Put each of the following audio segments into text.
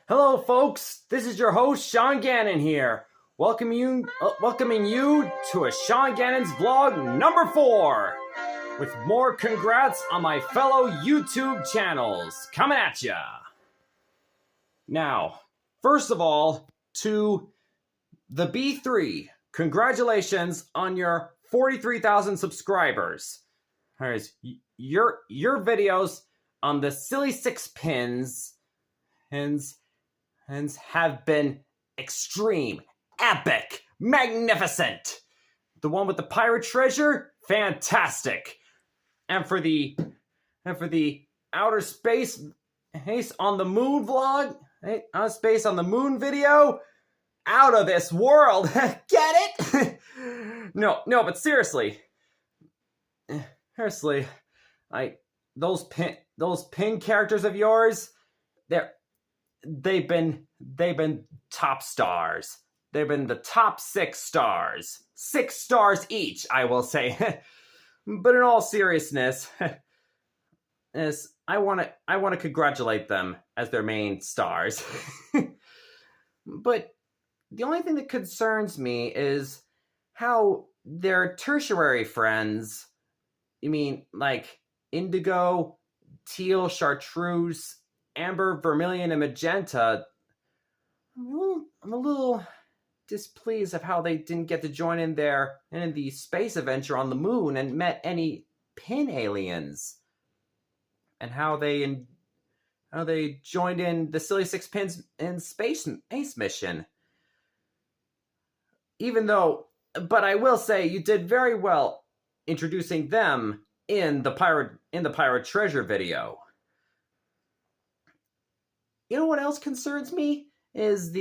Hello, folks. This is your host, Sean Gannon here. Welcoming you to a Sean Gannon's vlog number 4, with more congrats on my fellow YouTube channels coming at ya. Now, first of all, to the B3, congratulations on your 43,000 subscribers. Your videos on the silly six pins have been extreme, epic, magnificent. The one with the pirate treasure, fantastic. And for the outer space on the moon vlog, outer space on the moon video, out of this world. Get it? No, but seriously, those pin characters of yours, they've been top stars. They've been the top 6 stars. 6 stars each, I will say. But in all seriousness, I want to congratulate them as their main stars. But the only thing that concerns me is how their tertiary friends, you mean like indigo, teal, chartreuse, amber, vermilion, and magenta, I'm a little displeased of how they didn't get to join in the space adventure on the moon and met any pin aliens, and how they joined in the silly six pins in space mission. But I will say you did very well introducing them in the pirate treasure video. You know what else concerns me is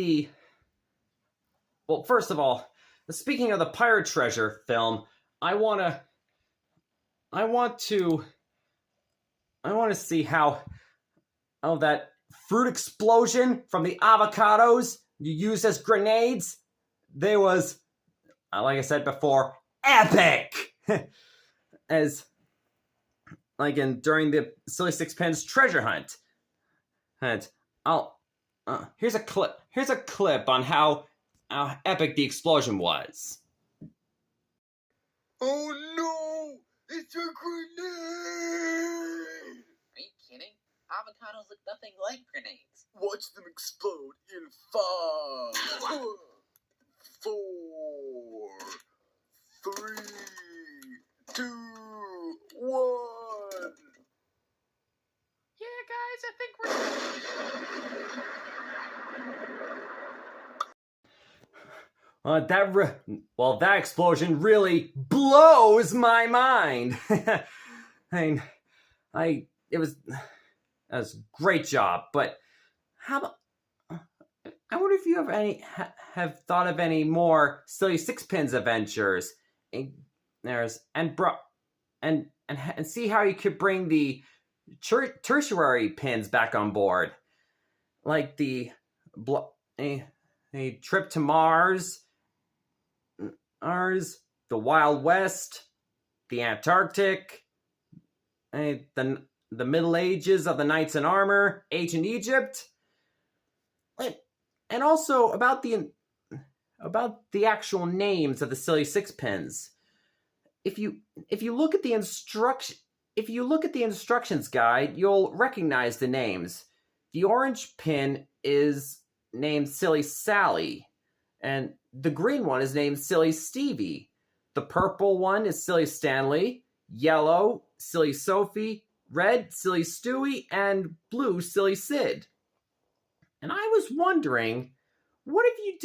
well, first of all, speaking of the pirate treasure film, I want to see how that fruit explosion from the avocados you used as grenades, they was, like I said before, epic. As like during the silly sixpence treasure hunt. And here's a clip on how epic the explosion was. Oh no! It's a grenade! Are you kidding? Avocados look nothing like grenades. Watch them explode in 5, 4, 3, 2, 1. Yeah, guys, I think we're... That explosion really blows my mind. It was a great job, but how about, I wonder if you have thought of any more silly sixpence adventures, and see how you could bring the tertiary pins back on board, like a trip to Mars, the Wild West, the Antarctic, the Middle Ages of the Knights in Armor, ancient Egypt, and also about the actual names of the silly sixpence. If you look at the instructions guide, you'll recognize the names. The orange pin is named Silly Sally, and the green one is named Silly Stevie. The purple one is Silly Stanley, yellow, Silly Sophie, red, Silly Stewie, and blue, Silly Sid. And I was wondering, what if you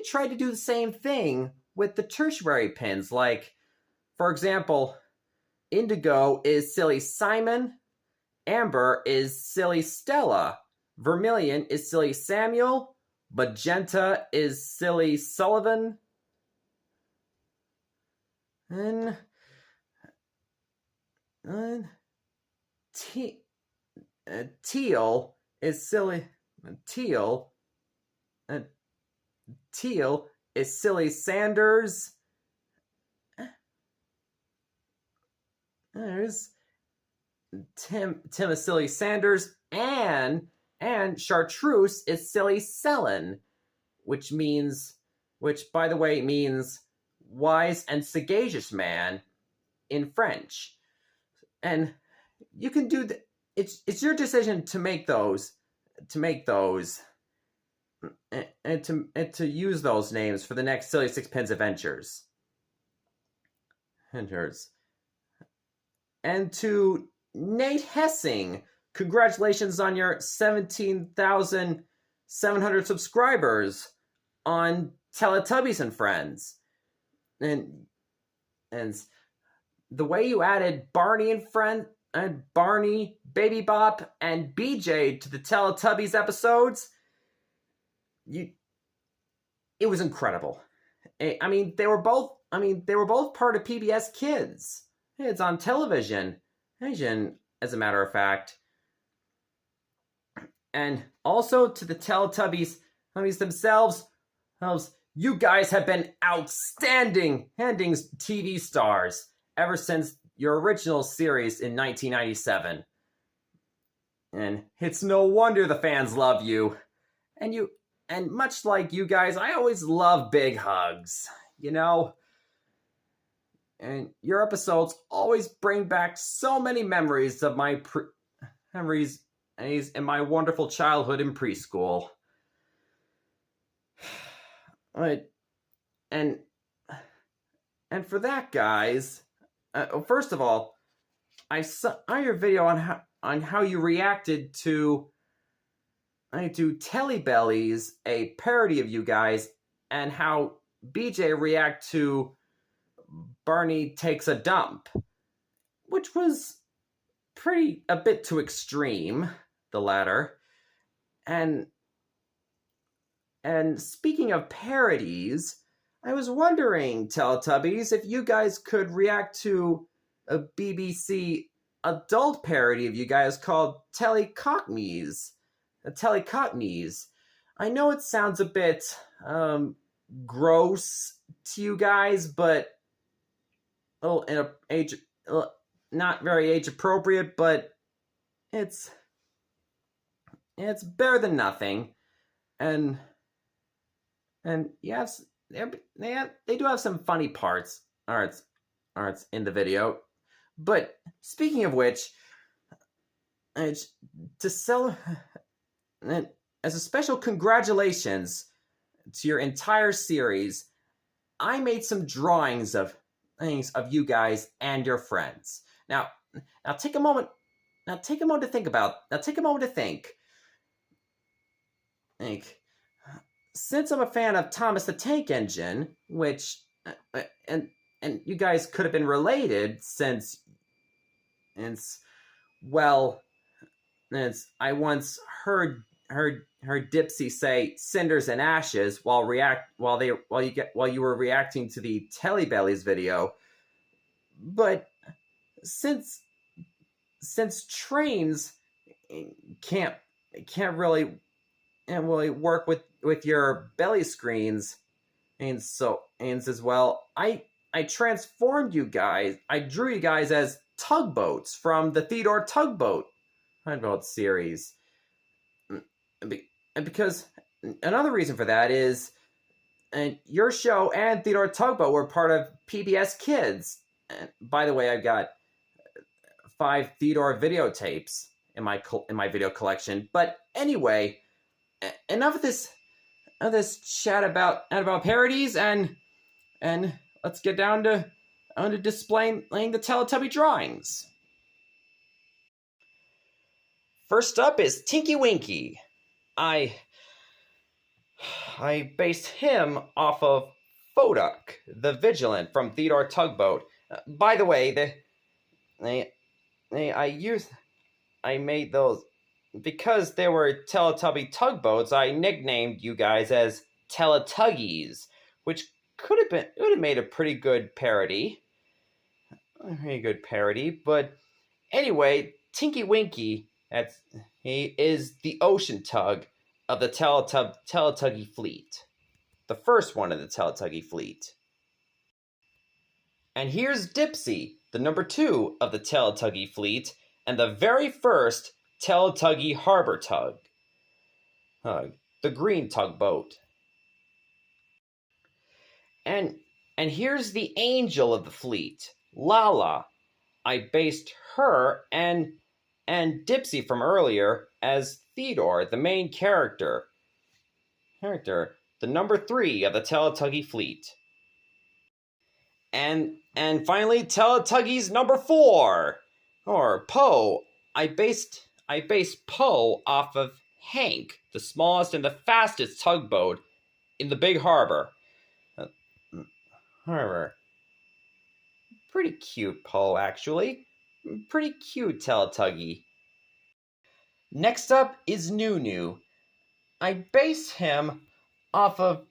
tried to do the same thing with the tertiary pins? Like, for example, indigo is Silly Simon, amber is Silly Stella, vermilion is Silly Samuel, magenta is Silly Sullivan, and teal is Silly Sanders. There's Tim is Silly Sanders, and And chartreuse is silly Celen, which by the way, means wise and sagacious man in French. And you can do it's your decision to make those, and to use those names for the next Silly Sixpence adventures. And to Nate Hessing, congratulations on your 17,700 subscribers on Teletubbies and Friends. And the way you added Barney and Barney, Baby Bop, and BJ to the Teletubbies episodes, it was incredible. I mean, they were both part of PBS Kids. It's on television, as a matter of fact. And also to the Teletubbies themselves, you guys have been outstanding TV stars ever since your original series in 1997. And it's no wonder the fans love you. And much like you guys, I always love big hugs, you know? And your episodes always bring back so many memories of my memories in my wonderful childhood in preschool. And for that, guys, first of all, I saw your video on how you reacted to Telly Bellies, a parody of you guys, and how BJ react to Barney Takes a Dump, which was a bit too extreme, the latter. And speaking of parodies, I was wondering, Teletubbies, if you guys could react to a BBC adult parody of you guys called Telecockneys. I know it sounds a bit gross to you guys, but not very age appropriate, but it's better than nothing. And yes, they do have some funny parts in the video. But speaking of which, as a special congratulations to your entire series, I made some drawings of you guys and your friends. Now take a moment to think. Since I'm a fan of Thomas the Tank Engine, which and you guys could have been related since I once heard Dipsy say "cinders and ashes" while you were reacting to the Telly Bellies video. But since trains can't really work with your belly screens, and as well, I transformed you guys. I drew you guys as tugboats from the Theodore Tugboat series. And because another reason for that is, your show and Theodore Tugboat were part of PBS Kids. And by the way, I've got 5 Theodore videotapes in my video collection. But anyway, enough of this chat about parodies, and let's get down to displaying the Teletubby drawings. First up is Tinky Winky. I based him off of Foduck, the Vigilant from Theodore Tugboat. By the way, I made those because they were Teletubby tugboats. I nicknamed you guys as Teletuggies, which would have made a pretty good parody. But anyway, Tinky Winky, he is the ocean tug of the Teletuggy fleet. The first one of the Teletuggy fleet. And here's Dipsy, the number 2 of the Teletuggy fleet, and the very first Teletuggy harbor tug. the green tugboat. And here's the angel of the fleet, Lala. I based her and Dipsy from earlier as Theodore, the main character, the number 3 of the Teletuggy fleet. And finally, Teletuggy's number 4, or Poe. I based Poe off of Hank, the smallest and the fastest tugboat in the big harbor. Pretty cute, Poe, actually. Pretty cute, Teletuggy. Next up is Nunu. I base him off of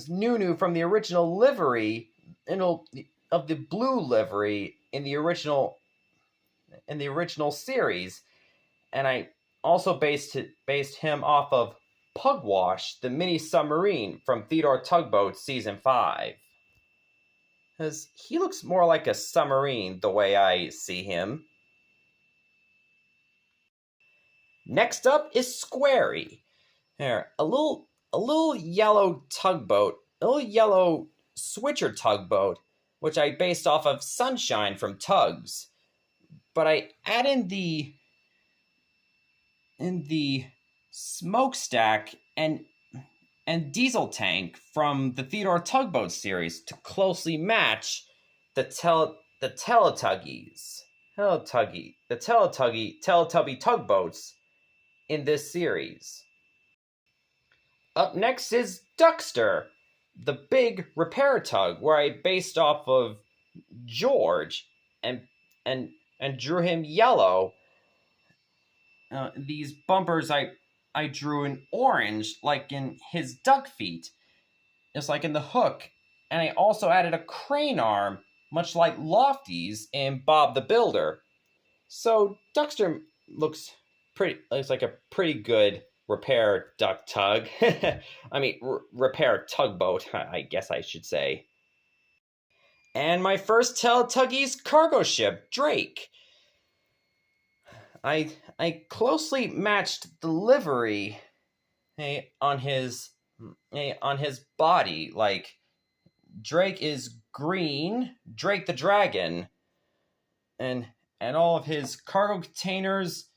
Nunu from the original livery, of the blue livery in the original series, and I also based him off of Pugwash, the mini submarine from Theodore Tugboat Season 5. Because he looks more like a submarine the way I see him. Next up is Squarey. There, a little yellow tugboat, a little yellow switcher tugboat, which I based off of Sunshine from Tugs. But I add in the smokestack and diesel tank from the Theodore Tugboat series to closely match the Teletubby tugboats in this series. Up next is Duckster, the big repair tug, where I based off of George and drew him yellow. These bumpers I drew in orange, like in his duck feet, just like in the hook. And I also added a crane arm, much like Lofty's in Bob the Builder. So Duckster looks like a pretty good repair duck tug. I mean, repair tugboat, I guess I should say. And my first Teletuggy's cargo ship, Drake. I closely matched the livery on his body. Like, Drake is green, Drake the Dragon, and all of his cargo containers,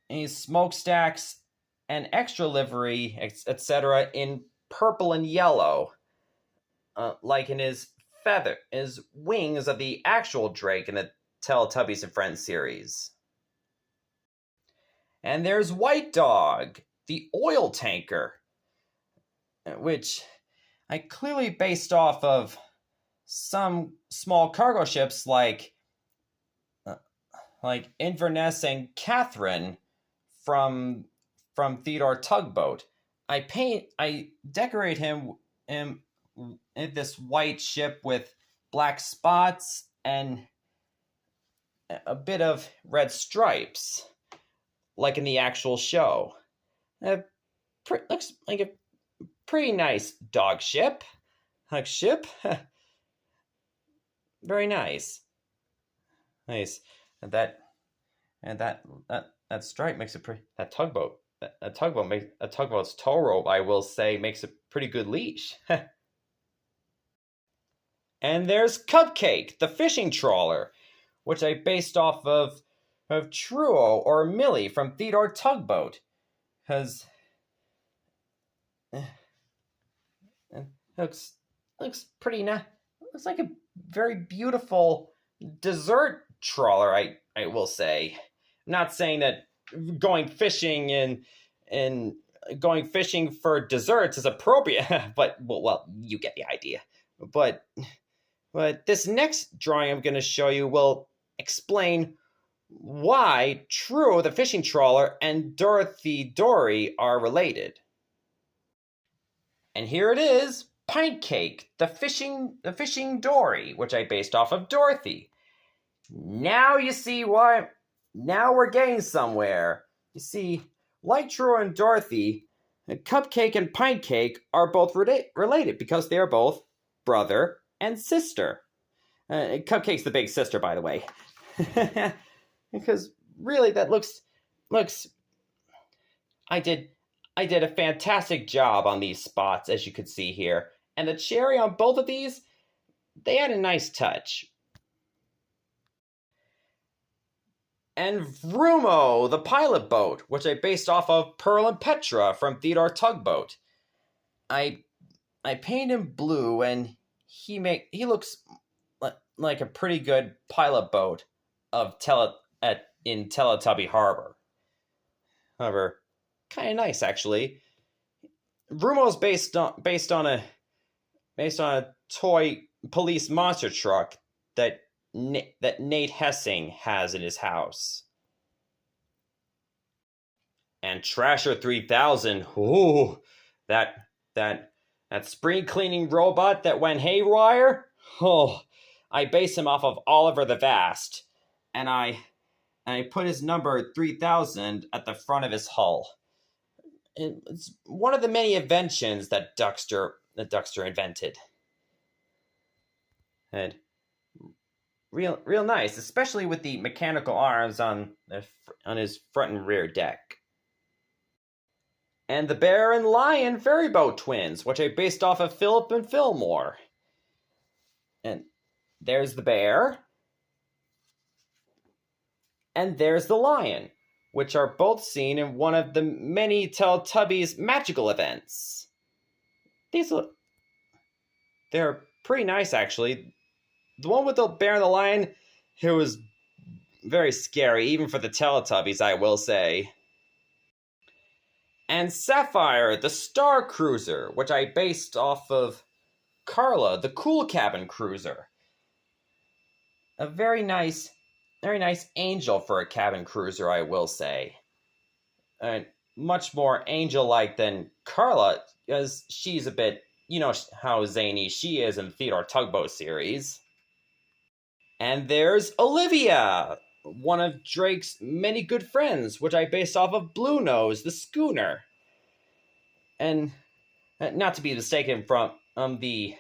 and his smokestacks, and extra livery, etc., in purple and yellow, like in his wings of the actual Drake in the Teletubbies and Friends series. And there's White Dog, the oil tanker, which I clearly based off of some small cargo ships like Inverness and Catherine from Theodore Tugboat. I decorate him in this white ship with black spots and a bit of red stripes, like in the actual show. Looks like a pretty nice dog ship. Very nice. Nice. And that stripe makes a pretty. That tugboat's tow rope, I will say, makes a pretty good leash. And there's Cupcake, the fishing trawler, which I based off of Truo or Millie from Theodore Tugboat, because looks pretty nice. Looks like a very beautiful dessert trawler, I will say. I'm not saying that going fishing going fishing for desserts is appropriate, but well, you get the idea. But this next drawing I'm going to show you will explain why Truo the fishing trawler and Dorothy Dory are related. And here it is, Pint Cake, the fishing dory, which I based off of Dorothy. Now you see why. Now we're getting somewhere. You see, like Truo and Dorothy, Cupcake and Pint Cake are both related because they are both brother and sister. Cupcake's the big sister, by the way. Because really, that looks. I did I did a fantastic job on these spots, as you could see here. And the cherry on both of these, they had a nice touch. And Vroom-O, the pilot boat, which I based off of Pearl and Petra from Theodore Tugboat. I painted him blue, and he looks like a pretty good pilot boat of in Teletubby Harbor. However, kind of nice actually. Vroom-O's based on a toy police monster truck that Nate Hessing has in his house. And Trasher 3000, ooh, that spring cleaning robot that went haywire. Oh, I base him off of Oliver the Vast, and I put his number 3000 at the front of his hull. It's one of the many inventions that Duckster invented. And real nice, especially with the mechanical arms on his front and rear deck. And the Bear and Lion ferryboat twins, which I based off of Philip and Fillmore. And there's the bear. And there's the lion, which are both seen in one of the many Teletubbies magical events. They're pretty nice, actually. The one with the bear and the lion, it was very scary, even for the Teletubbies, I will say. And Sapphire, the Star Cruiser, which I based off of Carla, the Cool Cabin Cruiser. A very nice angel for a cabin cruiser, I will say. And much more angel-like than Carla, as she's a bit, you know how zany she is in the Theodore Tugboat series. And there's Olivia, one of Drake's many good friends, which I based off of Blue Nose, the schooner. And not to be mistaken from the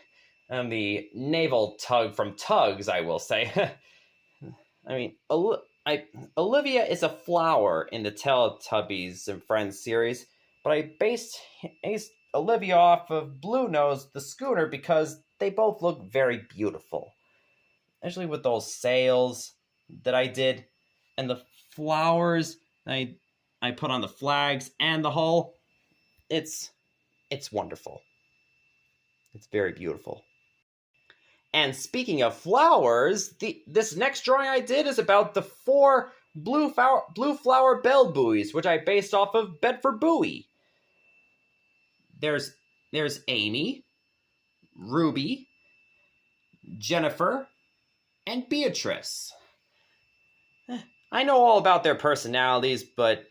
naval tug from Tugs, I will say. I mean, Olivia is a flower in the Teletubbies and Friends series, but I based Olivia off of Blue Nose, the schooner, because they both look very beautiful. Especially with those sails that I did, and the flowers I put on the flags and the hull. It's wonderful. It's very beautiful. And speaking of flowers, this next drawing I did is about the 4 blue flower bell buoys, which I based off of Bedford Buoy. There's Amy, Ruby, Jennifer, and Beatrice. I know all about their personalities, but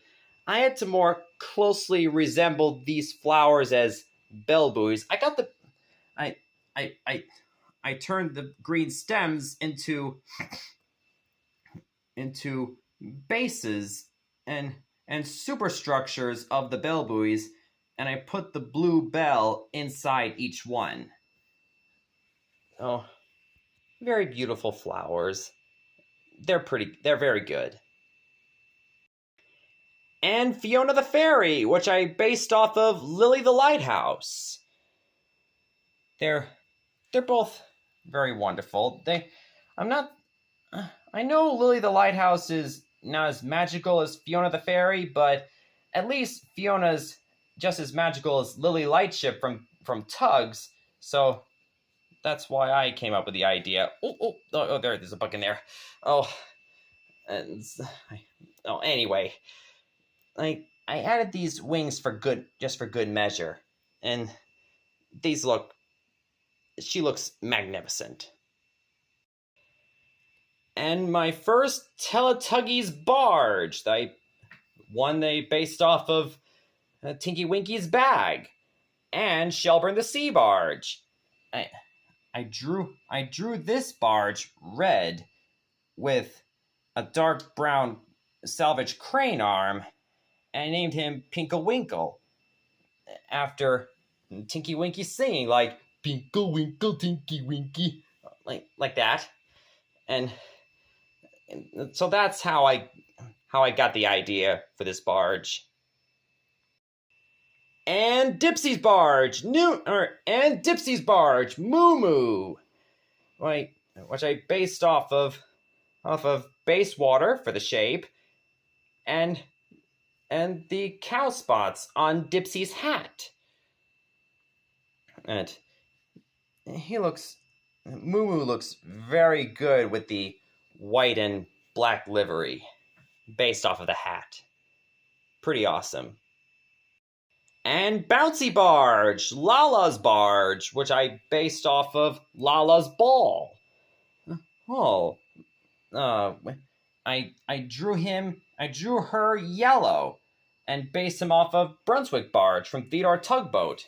I had to more closely resemble these flowers as bell buoys. I turned the green stems into bases and superstructures of the bell buoys, and I put the blue bell inside each one. Oh, very beautiful flowers. They're very good. And Fiona the Fairy, which I based off of Lily the Lighthouse. They're both very wonderful. I know Lily the Lighthouse is not as magical as Fiona the Fairy, but at least Fiona's just as magical as Lily Lightship from Tugs, so that's why I came up with the idea. There's a bug in there. Anyway, I added these wings for good measure, and she looks magnificent. And my first Teletuggies barge, one they based off of Tinky Winky's bag, and Shelburne the Sea Barge. I drew this barge red with a dark brown salvage crane arm, and I named him Pinkle Winkle after Tinky Winky singing like Pinkle Winkle Tinky Winky, like that, and so that's how I got the idea for this barge. and Dipsy's barge, and Dipsy's barge, Moo Moo, which I based off of base water for the shape, and the cow spots on Dipsy's hat. And Moo Moo looks very good with the white and black livery based off of the hat. Pretty awesome. And Bouncy Barge, Lala's barge, which I based off of Lala's ball. Oh, I drew her yellow, and based him off of Brunswick barge from Theodore Tugboat.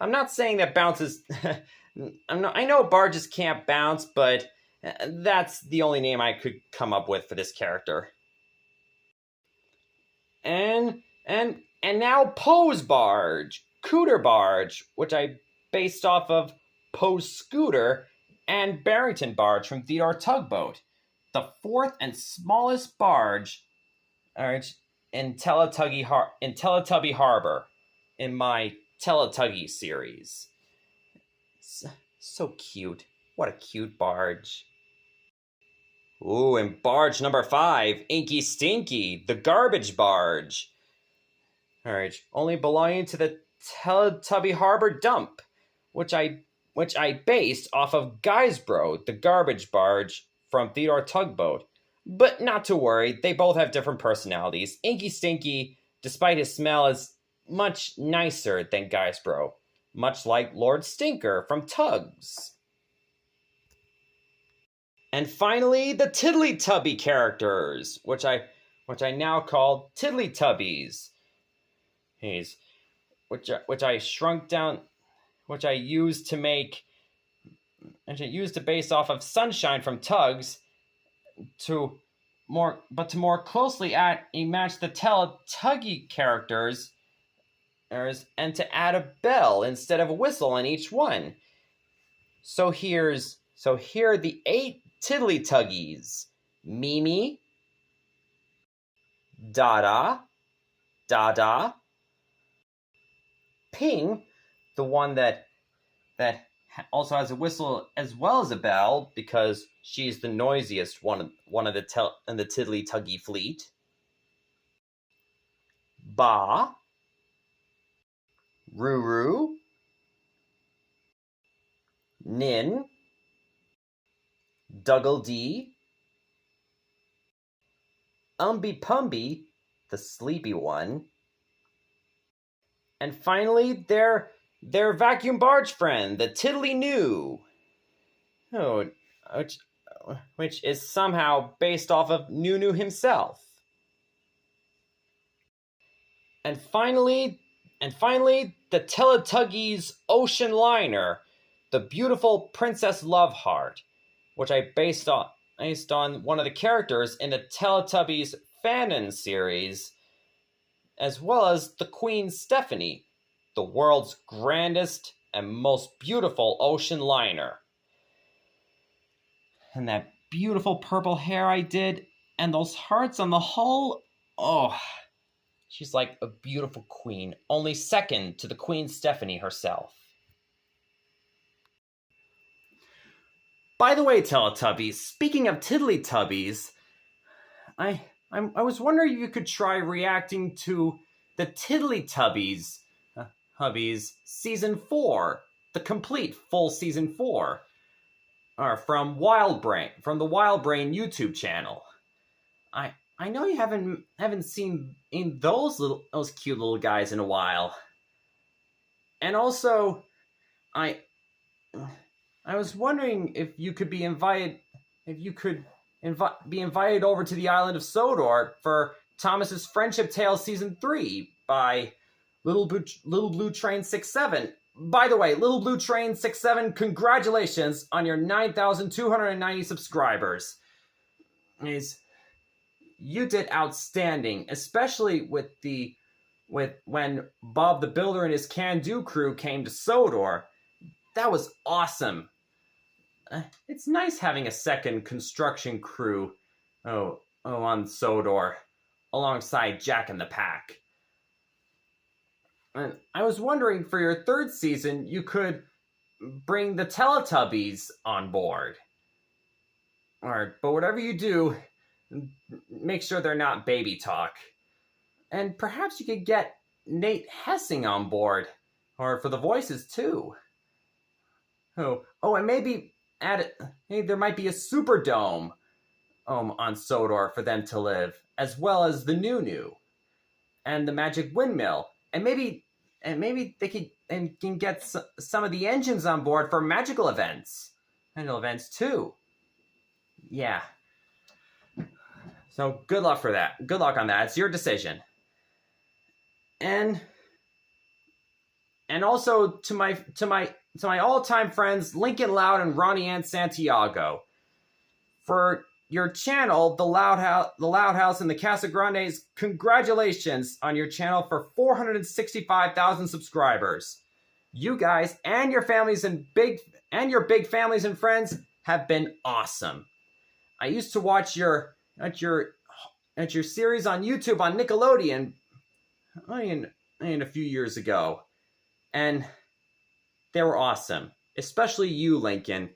I'm not saying that bounces. I know barges can't bounce, but that's the only name I could come up with for this character. And now Poe's barge, Cooter barge, which I based off of Poe's scooter, and Barrington barge from Theodore Tugboat, the fourth and smallest barge in Teletubby Harbor in my Teletubby series. So cute. What a cute barge. Ooh, and barge number 5, Inky Stinky, the garbage barge. Alright, only belonging to the Teletubby Harbor dump, which I based off of Guysbro, the garbage barge from Theodore Tugboat. But not to worry, they both have different personalities. Inky Stinky, despite his smell, is much nicer than Guysbro, much like Lord Stinker from Tugs. And finally, the Tiddly-Tubby characters, which I now call Tiddly-Tubbies. Which I shrunk down, which I used to base off of Sunshine from Tugs, to more closely match the Teletubby characters, and to add a bell instead of a whistle in each one. So here are the 8 Tiddly-Tuggies: Mimi, Dada, Ping, the one that also has a whistle as well as a bell because she's the noisiest one of the Tiddly-Tuggy fleet. Ba, Ruru, Nin, Duggle-Dee, Umby-Pumby, the sleepy one, and finally their vacuum barge friend, the Tiddly-Noo, which is somehow based off of Nunu himself. And finally, the Teletubbies Ocean Liner, the beautiful Princess Loveheart, which I based on one of the characters in the Teletubbies Fanon series, as well as the Queen Stephanie, the world's grandest and most beautiful ocean liner. And that beautiful purple hair I did, and those hearts on the hull, oh, she's like a beautiful queen, only second to the Queen Stephanie herself. By the way, Teletubbies, speaking of Tiddly-Tubbies, I was wondering if you could try reacting to the Tiddly-Tubbies Season 4, the complete full Season 4, from the Wild Brain YouTube channel. I know you haven't seen those cute little guys in a while. And also, I was wondering if you could be invited over to the island of Sodor for Thomas's Friendship Tales Season 3 by Little Blue Train 67. By the way, Little Blue Train 67, congratulations on your 9,290 subscribers. You did outstanding, especially with when Bob the Builder and his Can-Do crew came to Sodor. That was awesome. It's nice having a second construction crew on Sodor alongside Jack and the Pack. And I was wondering for your third season, you could bring the Teletubbies on board. But whatever you do, make sure they're not baby talk. And perhaps you could get Nate Hessing on board, or for the voices too. And maybe there might be a Superdome on Sodor for them to live, as well as the Nunu and the Magic Windmill, and maybe they can get some of the engines on board for magical events too. Yeah. So good luck for that. Good luck on that. It's your decision. And also to my all-time friends Lincoln Loud and Ronnie Ann Santiago, for your channel, the Loud House and the Casagrandes, congratulations on your channel for 465,000 subscribers. You guys and your families and your big families and friends have been awesome. I used to watch your series on YouTube on Nickelodeon a few years ago, and they were awesome. Especially you, Lincoln.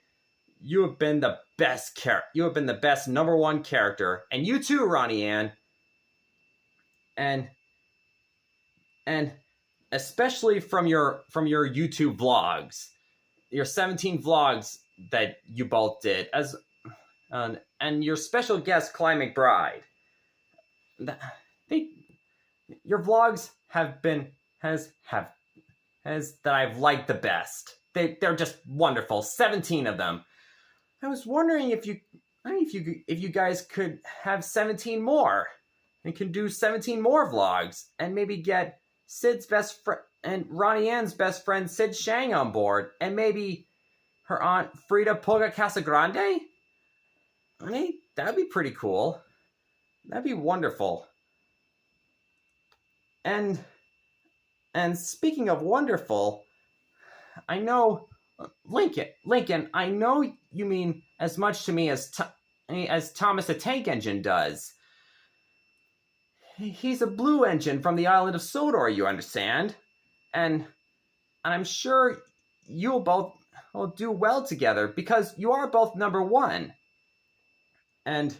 You have been the best You have been the best number one character, and you too, Ronnie Ann. And especially from your YouTube vlogs, your 17 vlogs that you both did, and your special guest Clyde McBride. Your vlogs have been that I've liked the best. They're just wonderful. 17 of them. I was wondering if you guys could have 17 more, and can do 17 more vlogs, and maybe get Sid's best friend and Ronnie Ann's best friend Sid Shang on board, and maybe her aunt Frida Poga Casagrande. That'd be pretty cool. That'd be wonderful. And speaking of wonderful, I know Lincoln, I know you mean as much to me as Thomas the Tank Engine does. He's a blue engine from the island of Sodor, you understand? And I'm sure you'll both will do well together, because you are both number one. And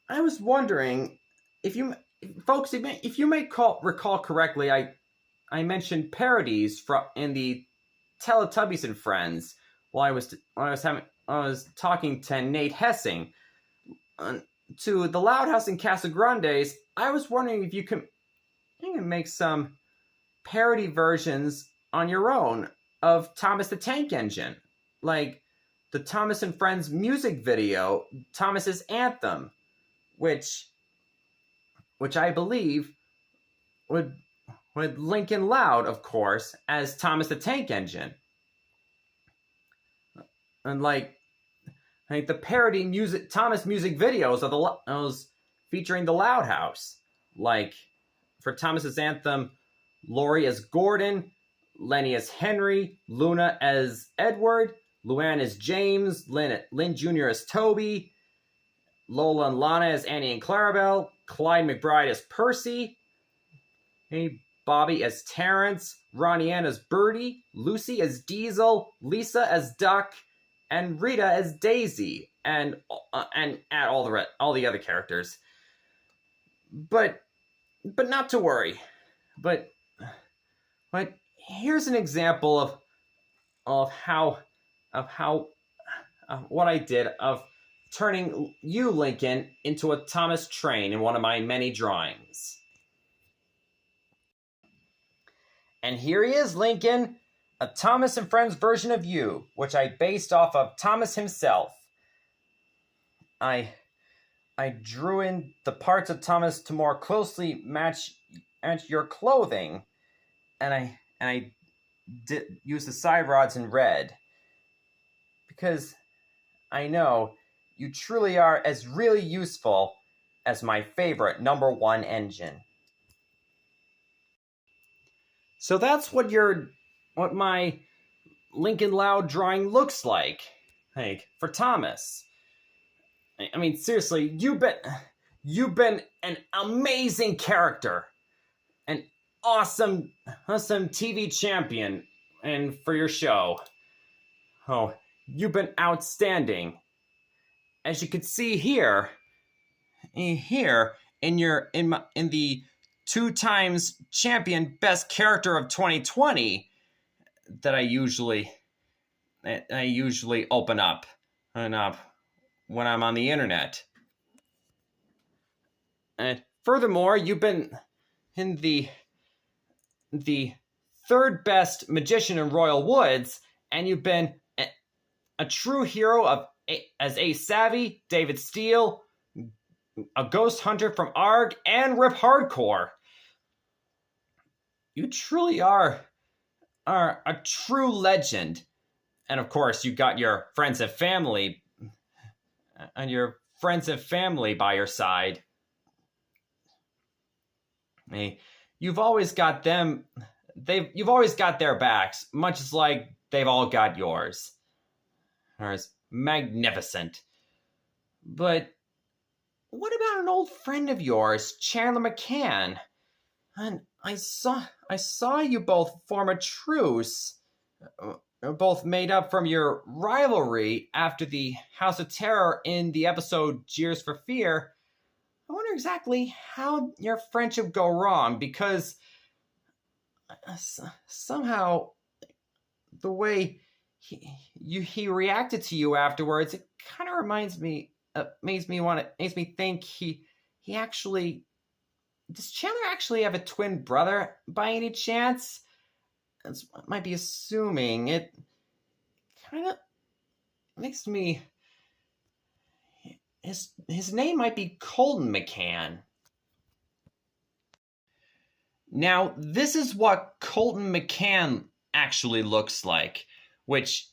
I was wondering if you may recall correctly, I mentioned parodies in the Teletubbies and Friends while I was talking to Nate Hessing. To the Loud House and Casagrandes, I was wondering if you can make some parody versions on your own of Thomas the Tank Engine, like the Thomas and Friends music video, Thomas's Anthem, which I believe would Lincoln Loud, of course, as Thomas the Tank Engine. And like the parody Thomas music videos of those featuring the Loud House. Like for Thomas's Anthem, Laurie as Gordon, Lenny as Henry, Luna as Edward, Luann as James, Lynn Jr. as Toby, Lola and Lana as Annie and Clarabelle, Clyde McBride as Percy, Bobby as Terrence, Ronnie Ann as Birdie, Lucy as Diesel, Lisa as Duck, and Rita as Daisy, and add all the other characters. But not to worry. But here's an example of what I did of turning you, Lincoln, into a Thomas train in one of my many drawings. And here he is, Lincoln, a Thomas and Friends version of you, which I based off of Thomas himself. I drew in the parts of Thomas to more closely match your clothing, and I did use the side rods in red, because I know you truly are as really useful as my favorite number one engine. So that's what my Lincoln Loud drawing looks like for Thomas. I mean, seriously, you've been an amazing character, and awesome TV champion and for your show. Oh, you've been outstanding. As you can see here in the 2 times champion best character of 2020 that I usually open up when I'm on the internet. And furthermore, you've been in the 3rd best magician in Royal Woods, and you've been a true hero as Ace Savvy, David Steele, a ghost hunter from ARG, and Rip Hardcore. You truly are a true legend. And of course, you got your friends and family by your side. You've always got them. You've always got their backs, much as like they've all got yours. It's magnificent. But what about an old friend of yours, Chandler McCann? And I saw you both form a truce, both made up from your rivalry after the House of Terror in the episode Jeers for Fear. I wonder exactly how your friendship go wrong, because somehow the way he reacted to you afterwards, it kind of reminds me, makes me think he actually, does Chandler actually have a twin brother by any chance? That's what I might be assuming. It kind of makes me, his name might be Colton McCann. Now, this is what Colton McCann actually looks like, which